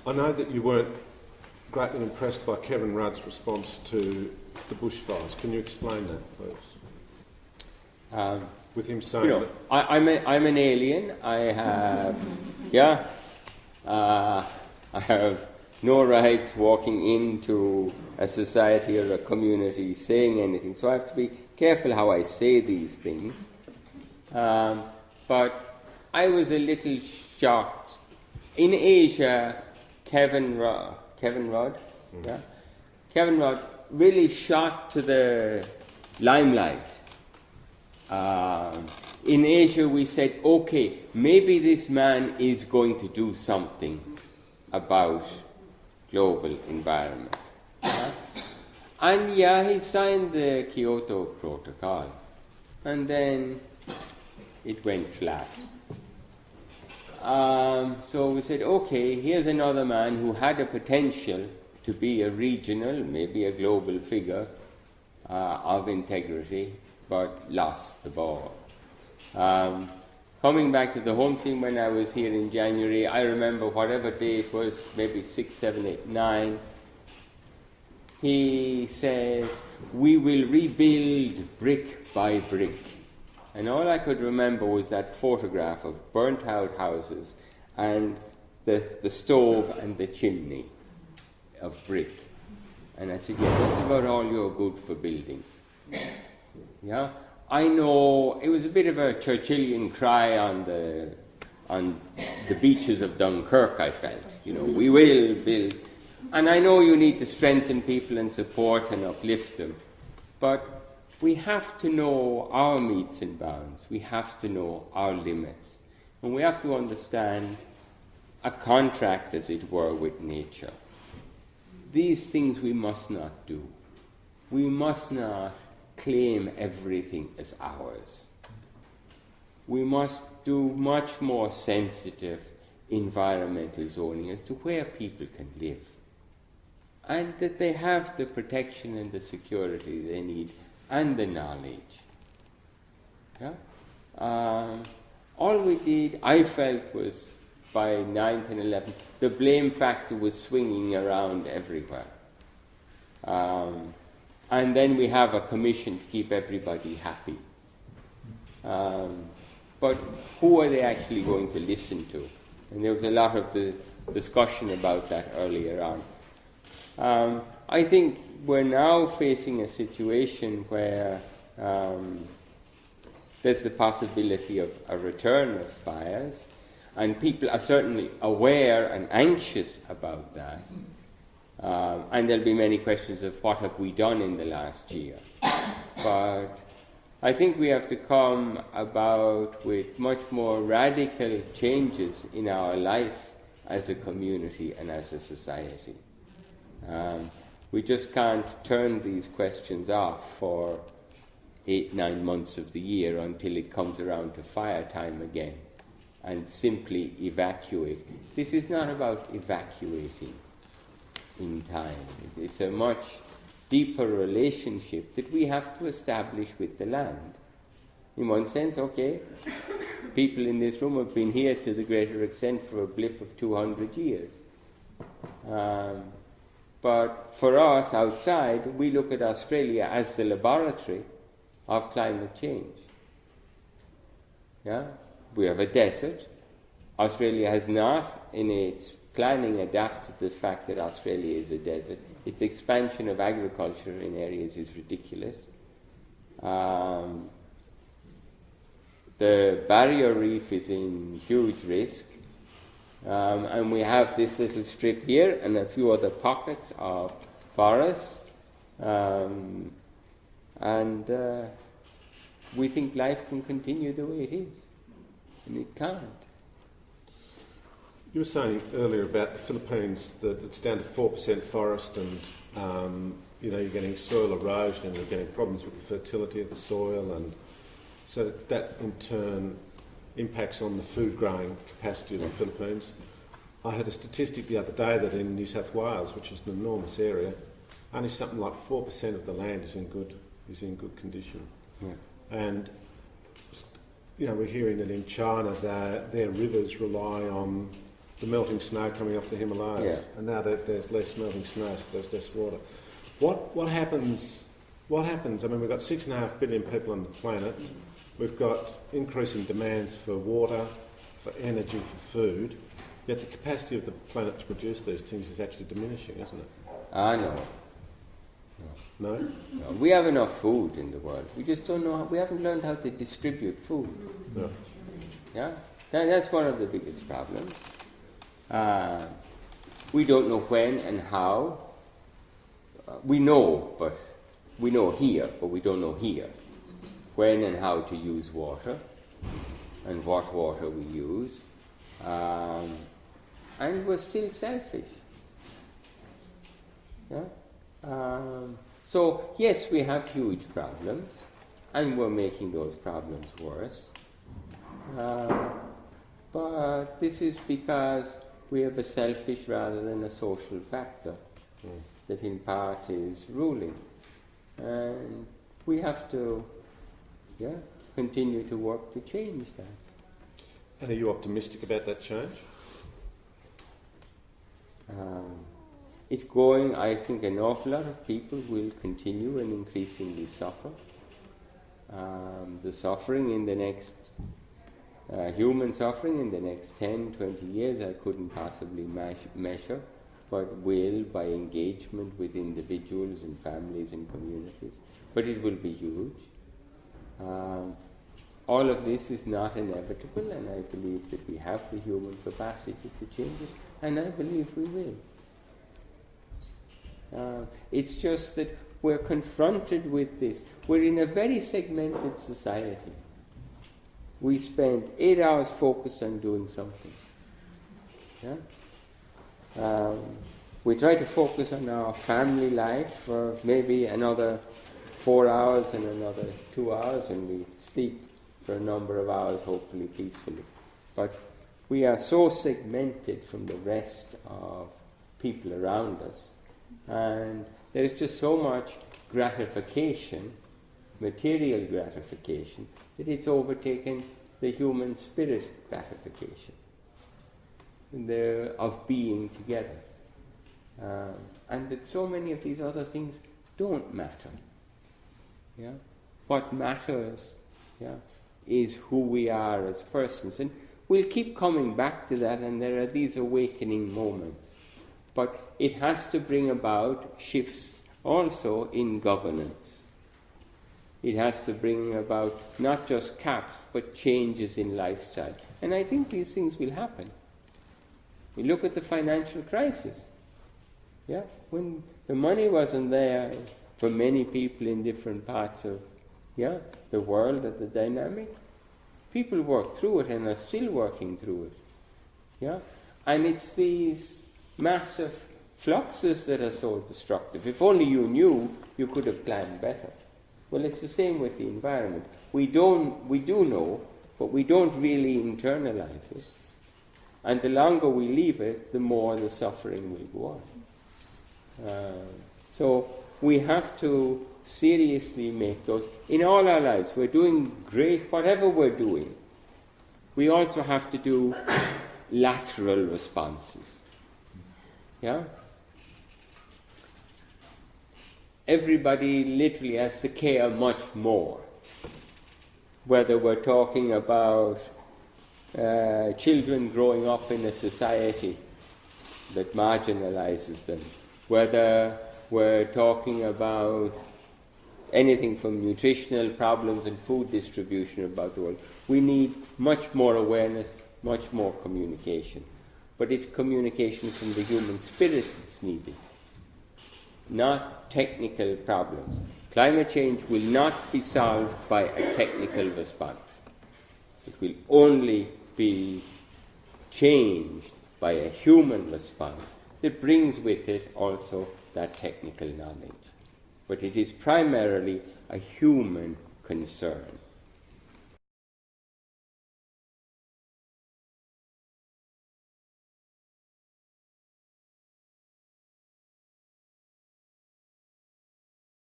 I know that you weren't greatly impressed by Kevin Rudd's response to the bushfires. Can you explain that, please? With him saying that... I'm an alien. I have, I have no rights walking into a society or a community saying anything. So I have to be careful how I say these things. But I was a little shocked. In Asia, Kevin Rudd really shot to the limelight. In Asia, we said, okay, maybe this man is going to do something about global environment. And he signed the Kyoto Protocol. And then it went flat. So we said, okay, here's another man who had a potential to be a regional, maybe a global figure of integrity, but lost the ball. Coming back to the home team when I was here in January, I remember whatever day it was, maybe 6, 7, 8, 9, he says, we will rebuild brick by brick. And all I could remember was that photograph of burnt out houses and the stove and the chimney of brick. And I said, that's about all you're good for building. Yeah, I know it was a bit of a Churchillian cry on the beaches of Dunkirk, I felt. We will build. And I know you need to strengthen people and support and uplift them. But we have to know our metes and bounds. We have to know our limits. And we have to understand a contract, as it were, with nature. These things we must not do. We must not claim everything as ours. We must do much more sensitive environmental zoning as to where people can live. And that they have the protection and the security they need and the knowledge. All we did, I felt, was by 9th and 11th, the blame factor was swinging around everywhere. And then we have a commission to keep everybody happy. But who are they actually going to listen to? And there was a lot of the discussion about that earlier on. I think we're now facing a situation where there's the possibility of a return of fires, and people are certainly aware and anxious about that. And there'll be many questions of what have we done in the last year. But I think we have to come about with much more radical changes in our life as a community and as a society. We just can't turn these questions off for 8-9 months of the year until it comes around to fire time again and simply evacuate. This is not about evacuating in time. It's a much deeper relationship that we have to establish with the land. In one sense, okay, people in this room have been here to the greater extent for a blip of 200 years. But for us outside, we look at Australia as the laboratory of climate change. We have a desert. Australia has not, in its planning, adapted to the fact that Australia is a desert. Its expansion of agriculture in areas is ridiculous. The barrier reef is in huge risk. And we have this little strip here and a few other pockets of forest. And we think life can continue the way it is. And it can't. You were saying earlier about the Philippines that it's down to 4% forest and you're getting soil erosion and you're getting problems with the fertility of the soil, and so that in turn impacts on the food growing capacity of the Philippines. I had a statistic the other day that in New South Wales, which is an enormous area, only something like 4% of the land is in good condition. Yeah. And we're hearing that in China their rivers rely on the melting snow coming off the Himalayas, and now there's less melting snow, so there's less water. What happens? What happens? I mean, we've got 6.5 billion people on the planet. We've got increasing demands for water, for energy, for food. Yet the capacity of the planet to produce these things is actually diminishing, isn't it? No. No? No. We have enough food in the world. We just don't know. We haven't learned how to distribute food. No. Yeah, that's one of the biggest problems. We don't know when and how. We know here, but we don't know here when and how to use water and what water we use. And we're still selfish. Yeah? So, yes, we have huge problems, and we're making those problems worse. But this is because we have a selfish rather than a social factor that in part is ruling. And we have to continue to work to change that. And are you optimistic about that change? It's going, I think an awful lot of people will continue and increasingly suffer. The suffering in the next, human suffering in the next 10, 20 years I couldn't possibly measure, but will by engagement with individuals and families and communities. But it will be huge. All of this is not inevitable, and I believe that we have the human capacity to change it, and I believe we will. It's just that we're confronted with this. We're in a very segmented society. We spend 8 hours focused on doing something. Yeah? We try to focus on our family life for maybe another 4 hours and another 2 hours, and we sleep for a number of hours, hopefully peacefully. But we are so segmented from the rest of people around us, and there is just so much gratification, material gratification, that it's overtaken the human spirit gratification of being together. And that so many of these other things don't matter. Yeah? What matters is who we are as persons. And we'll keep coming back to that, and there are these awakening moments. But it has to bring about shifts also in governance. It has to bring about not just caps, but changes in lifestyle. And I think these things will happen. We look at the financial crisis. Yeah, when the money wasn't there for many people in different parts of the world, at the dynamic, people worked through it and are still working through it. Yeah, and it's these massive fluxes that are so destructive. If only you knew, you could have planned better. Well, it's the same with the environment. We do know, but we don't really internalize it. And the longer we leave it, the more the suffering will go on. So we have to seriously make those. In all our lives, we're doing great, whatever we're doing. We also have to do lateral responses. Yeah? Everybody literally has to care much more. Whether we're talking about children growing up in a society that marginalizes them, whether we're talking about anything from nutritional problems and food distribution about the world, we need much more awareness, much more communication. But it's communication from the human spirit that's needed, not technical problems. Climate change will not be solved by a technical response. It will only be changed by a human response that brings with it also that technical knowledge. But it is primarily a human concern.